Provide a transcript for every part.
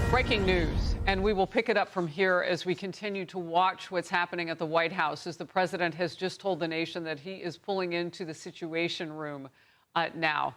Breaking news, and we will pick it up from here as we continue to watch what's happening at the White House, as the president has just told the nation that he is pulling into the Situation Room now.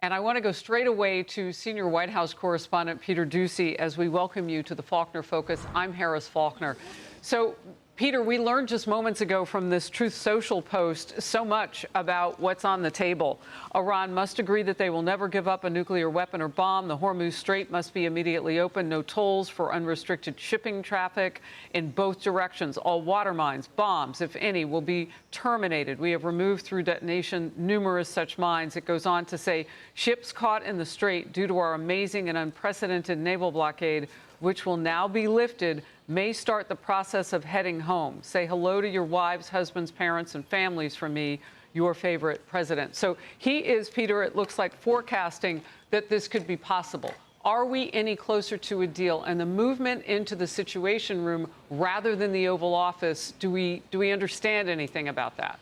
And I want to go straight away to senior White House correspondent Peter Doocy as we welcome you to the Faulkner Focus. I'm Harris Faulkner. So, Peter, we learned just moments ago from this Truth Social post so much about what's on the table. Iran must agree that they will never give up a nuclear weapon or bomb. The Hormuz Strait must be immediately opened. No tolls for unrestricted shipping traffic in both directions. All water mines, bombs, if any, will be terminated. We have removed through detonation numerous such mines. It goes on to say ships caught in the strait due to our amazing and unprecedented naval blockade, which will now be lifted, may start the process of heading home. Say hello to your wives, husbands, parents, and families from me, your favorite president. So he is, Peter, it looks like, forecasting that this could be possible. Are we any closer to a deal? And the movement into the Situation Room rather than the Oval Office, do we understand anything about that?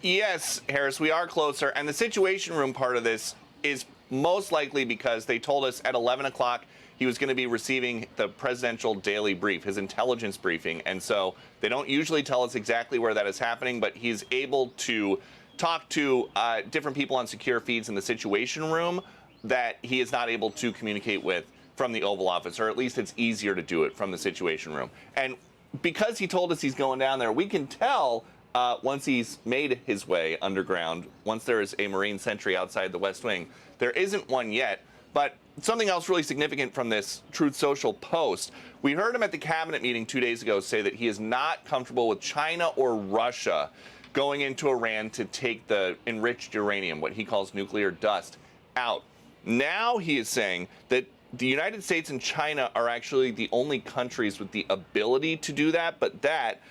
Yes, Harris, we are closer. And the Situation Room part of this is most likely because they told us at 11 o'clock he was going to be receiving the presidential daily brief, his intelligence briefing. And so they don't usually tell us exactly where that is happening, but he's able to talk to different people on secure feeds in the Situation Room that he is not able to communicate with from the Oval Office, or at least it's easier to do it from the Situation Room. And because he told us he's going down there, we can tell once he's made his way underground, once there is a Marine sentry outside the West Wing. There isn't one yet, but something else really significant from this Truth Social post. We heard him at the cabinet meeting 2 days ago say that he is not comfortable with China or Russia going into Iran to take the enriched uranium, what he calls nuclear dust, out. Now he is saying that the United States and China are actually the only countries with the ability to do that, but that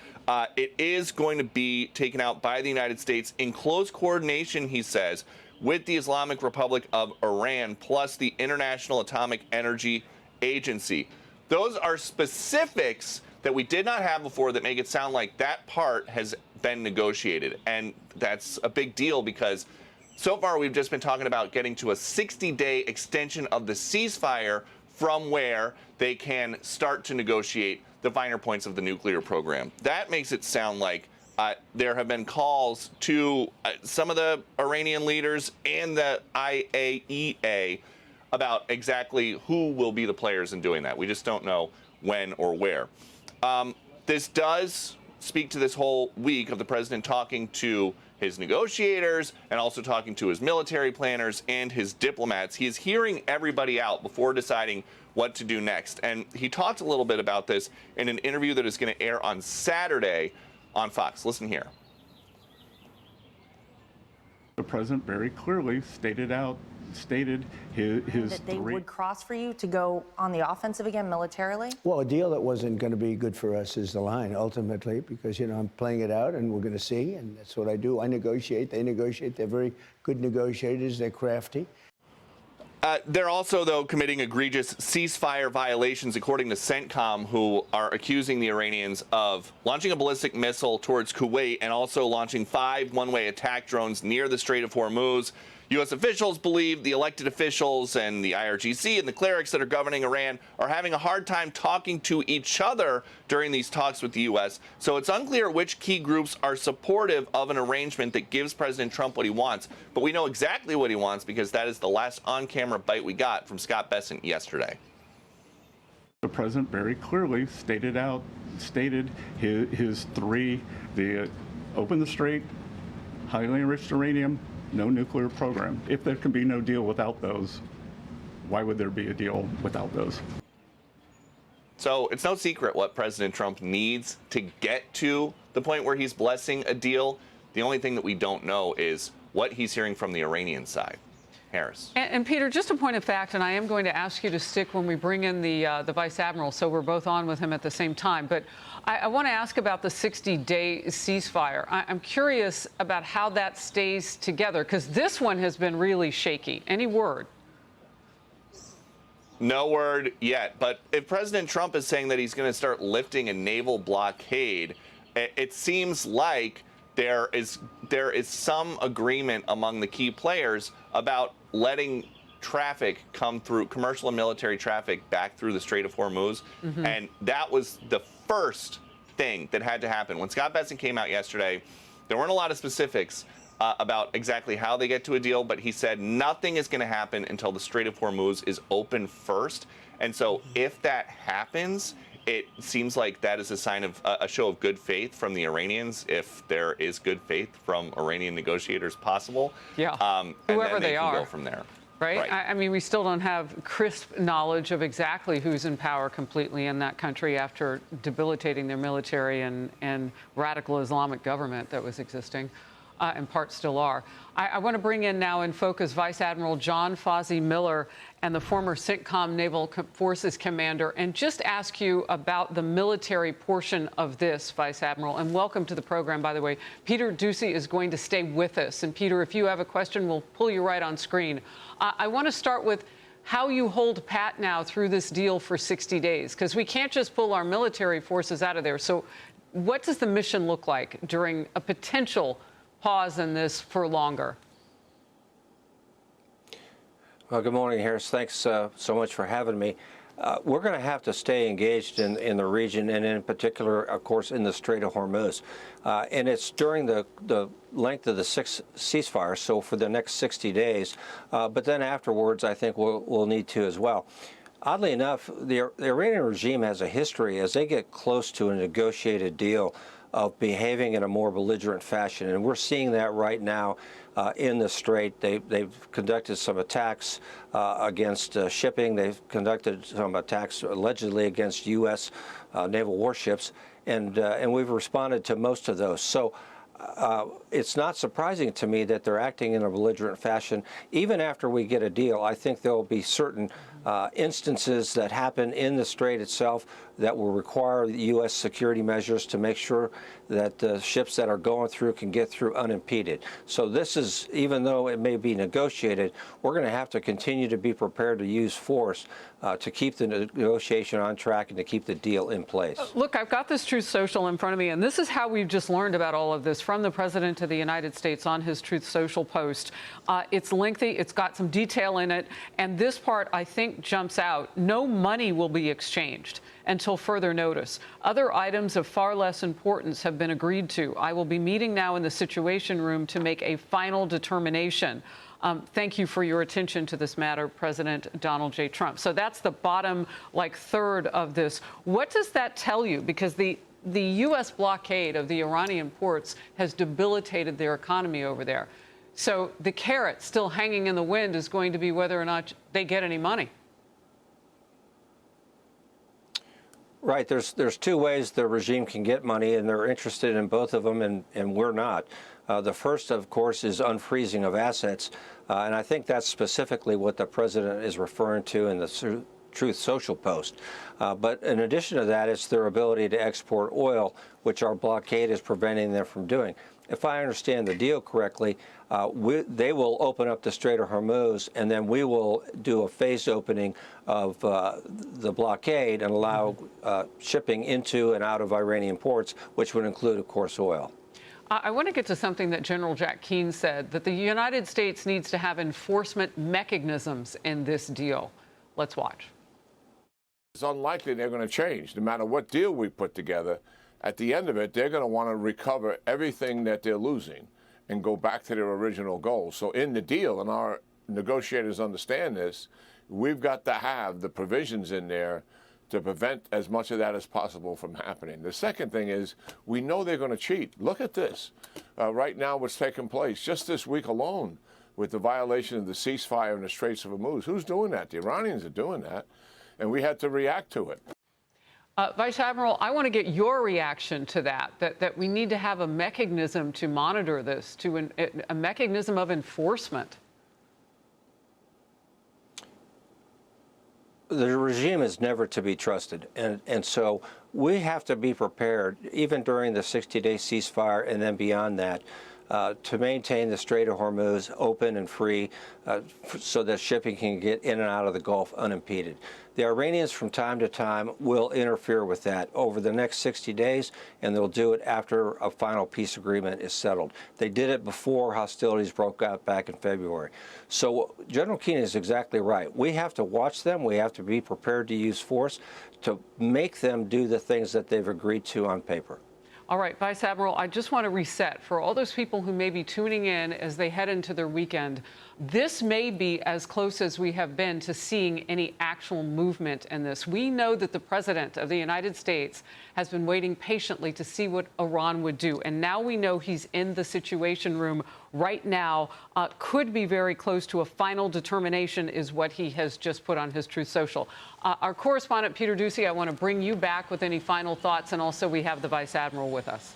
it is going to be taken out by the United States in close coordination, he says, with the Islamic Republic of Iran, plus the International Atomic Energy Agency. Those are specifics that we did not have before that make it sound like that part has been negotiated. And that's a big deal because so far we've just been talking about getting to a 60-day extension of the ceasefire from where they can start to negotiate the finer points of the nuclear program. That makes it sound like there have been calls to some of the Iranian leaders and the IAEA about exactly who will be the players in doing that. We just don't know when or where. This does speak to this whole week of the president talking to his negotiators and also talking to his military planners and his diplomats. He is hearing everybody out before deciding what to do next. And he talked a little bit about this in an interview that is going to air on Saturday on Fox. Listen here. The president very clearly stated his that they would cross for you to go on the offensive again militarily? Well, a deal that wasn't going to be good for us is the line, ultimately, because, you know, I'm playing it out and we're going to see, and that's what I do. I negotiate. They negotiate. They're very good negotiators. They're crafty. They're also, though, committing egregious ceasefire violations, according to CENTCOM, who are accusing the Iranians of launching a ballistic missile towards Kuwait and also launching 5 one-way attack drones near the Strait of Hormuz. U.S. officials believe the elected officials and the IRGC and the clerics that are governing Iran are having a hard time talking to each other during these talks with the U.S. So it's unclear which key groups are supportive of an arrangement that gives President Trump what he wants. But we know exactly what he wants because that is the last on-camera bite we got from Scott Bessent yesterday. The president very clearly stated his three: open the strait, highly enriched uranium, no nuclear program. If there can be no deal without those, why would there be a deal without those? So it's no secret what President Trump needs to get to the point where he's blessing a deal. The only thing that we don't know is what he's hearing from the Iranian side. Harris. And Peter, just a point of fact, and I am going to ask you to stick when we bring in the Vice Admiral, so we're both on with him at the same time. But I want to ask about the 60-day ceasefire. I'm curious about how that stays together, because this one has been really shaky. Any word? No word yet. But if President Trump is saying that he's going to start lifting a naval blockade, it seems like there is some agreement among the key players about letting traffic come through, commercial and military traffic back through the Strait of Hormuz. And that was the first thing that had to happen. When Scott Bessent came out yesterday, there weren't a lot of specifics about exactly how they get to a deal, but he said nothing is going to happen until the Strait of Hormuz is open first. And so if that happens, it seems like that is a sign of a show of good faith from the Iranians, if there is good faith from Iranian negotiators possible. Yeah, and whoever then they can are. go from there. Right? I mean, we still don't have crisp knowledge of exactly who's in power completely in that country after debilitating their military and radical Islamic government that was existing, and parts still are. I want to bring in now in focus Vice Admiral John Fozzie Miller and the former CENTCOM Naval Forces Commander, and just ask you about the military portion of this, Vice Admiral. And welcome to the program, by the way. Peter Doocy is going to stay with us. And Peter, if you have a question, we'll pull you right on screen. I want to start with how you hold pat now through this deal for 60 days, because we can't just pull our military forces out of there. So what does the mission look like during a potential pause in this for longer? Well, good morning, Harris. Thanks so much for having me. We're going to have to stay engaged in the region, and in particular, of course, in the Strait of Hormuz. And it's during the length of the ceasefire, so for the next 60 days. But then afterwards, I think we'll need to as well. Oddly enough, the Iranian regime has a history, as they get close to a negotiated deal, of behaving in a more belligerent fashion. And we're seeing that right now in the Strait. They've conducted some attacks against shipping. They've conducted some attacks allegedly against U.S. Naval warships. And we've responded to most of those. So it's not surprising to me that they're acting in a belligerent fashion. Even after we get a deal, I think there will be certain instances that happen in the Strait itself that will require U.S. security measures to make sure that the ships that are going through can get through unimpeded. So this is, even though it may be negotiated, we're going to have to continue to be prepared to use force to keep the negotiation on track and to keep the deal in place. Look, I've got this Truth Social in front of me, and this is how we've just learned about all of this from the President of the United States on his Truth Social post. It's lengthy, it's got some detail in it, and this part, I think, jumps out. No money will be exchanged until further notice. Other items of far less importance have been agreed to. I will be meeting now in the Situation Room to make a final determination. Thank you for your attention to this matter, President Donald J. Trump. So that's the bottom, third of this. What does that tell you? Because the U.S. blockade of the Iranian ports has debilitated their economy over there. So the carrot still hanging in the wind is going to be whether or not they get any money. Right. There's two ways the regime can get money, and they're interested in both of them, and we're not. The first, of course, is unfreezing of assets, and I think that's specifically what the president is referring to in the Truth Social post. But in addition to that, it's their ability to export oil, which our blockade is preventing them from doing. If I understand the deal correctly, they will open up the Strait of Hormuz, and then we will do a phased opening of the blockade and allow shipping into and out of Iranian ports, which would include, of course, oil. I want to get to something that General Jack Keane said, that the United States needs to have enforcement mechanisms in this deal. Let's watch. It's unlikely they're going to change, no matter what deal we put together. At the end of it, they're going to want to recover everything that they're losing and go back to their original goals. So in the deal, and our negotiators understand this, we've got to have the provisions in there to prevent as much of that as possible from happening. The second thing is, we know they're going to cheat. Look at this. Right now, what's taking place just this week alone with the violation of the ceasefire in the Straits of Hormuz. Who's doing that? The Iranians are doing that, and we had to react to it. Vice Admiral, I want to get your reaction to that we need to have a mechanism to monitor this, a mechanism of enforcement. The regime is never to be trusted, and so we have to be prepared, even during the 60-day ceasefire and then beyond that, to maintain the Strait of Hormuz open and free so that shipping can get in and out of the Gulf unimpeded. The Iranians from time to time will interfere with that over the next 60 days, and they'll do it after a final peace agreement is settled. They did it before hostilities broke out back in February. So General Keenan is exactly right. We have to watch them. We have to be prepared to use force to make them do the things that they've agreed to on paper. All right, Vice Admiral, I just want to reset for all those people who may be tuning in as they head into their weekend. This may be as close as we have been to seeing any actual movement in this. We know that the President of the United States has been waiting patiently to see what Iran would do. And now we know he's in the Situation Room right now. Could be very close to a final determination is what he has just put on his Truth Social. Our correspondent, Peter Doocy, I want to bring you back with any final thoughts. And also we have the Vice Admiral with us.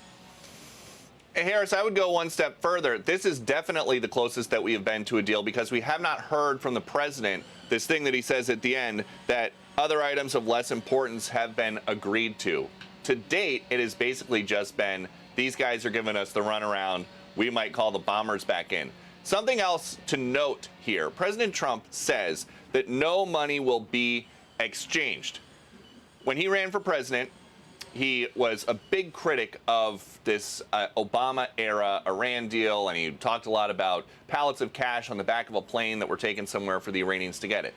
Harris, I would go one step further. This is definitely the closest that we have been to a deal because we have not heard from the president this thing that he says at the end that other items of less importance have been agreed to. To date, it has basically just been these guys are giving us the runaround. We might call the bombers back in. Something else to note here. President Trump says that no money will be exchanged. When he ran for president, he was a big critic of this Obama-era Iran deal, and he talked a lot about pallets of cash on the back of a plane that were taken somewhere for the Iranians to get it.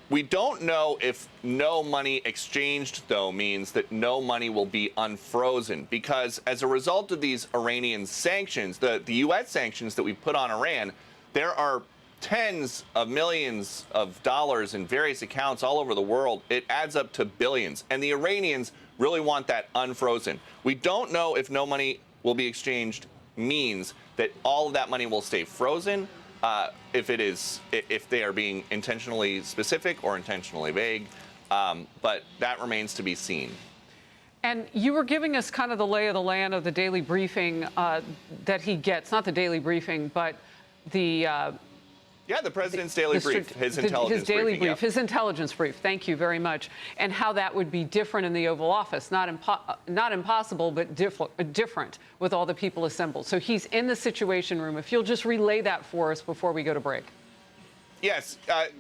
We don't know if no money exchanged, though, means that no money will be unfrozen, because as a result of these Iranian sanctions, the U.S. sanctions that we put on Iran, there are tens of millions of dollars in various accounts all over the world. It adds up to billions, and the Iranians really want that unfrozen. We don't know if no money will be exchanged means that all of that money will stay frozen, if they are being intentionally specific or intentionally vague, but that remains to be seen. And you were giving us kind of the lay of the land of the daily briefing that he gets, not the daily briefing, but the the president's daily brief, his intelligence his daily briefing, brief, his intelligence brief. Thank you very much. And how that would be different in the Oval Office, not impossible, but different with all the people assembled. So he's in the Situation Room. If you'll just relay that for us before we go to break. Yes,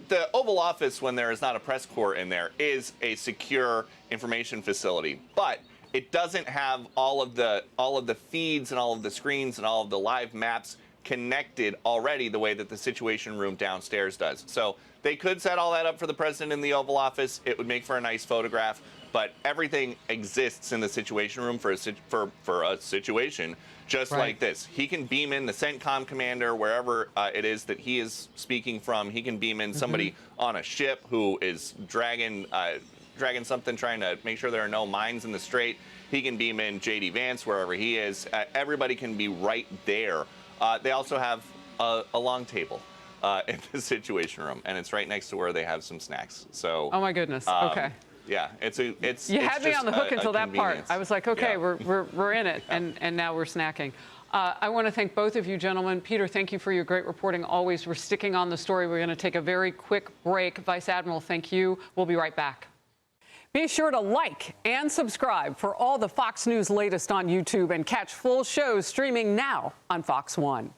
the Oval Office, when there is not a press corps in there, is a secure information facility, but it doesn't have all of the feeds and all of the screens and all of the live maps connected already the way that the Situation Room downstairs does. So they could set all that up for the president in the Oval Office. It would make for a nice photograph, but everything exists in the Situation Room for a situation just like this. He can beam in the CENTCOM commander wherever it is that he is speaking from. He can beam in somebody on a ship who is dragging something, trying to make sure there are no mines in the strait. He can beam in J.D. Vance wherever he is. Everybody can be right there. They also have a long table in the Situation Room, and it's right next to where they have some snacks. So, oh my goodness. Okay. Yeah, it's you had me on the hook until that part. I was like, okay, yeah. we're in it, and now we're snacking. I want to thank both of you, gentlemen. Peter, thank you for your great reporting. Always, we're sticking on the story. We're going to take a very quick break. Vice Admiral, thank you. We'll be right back. Be sure to like and subscribe for all the Fox News latest on YouTube and catch full shows streaming now on Fox One.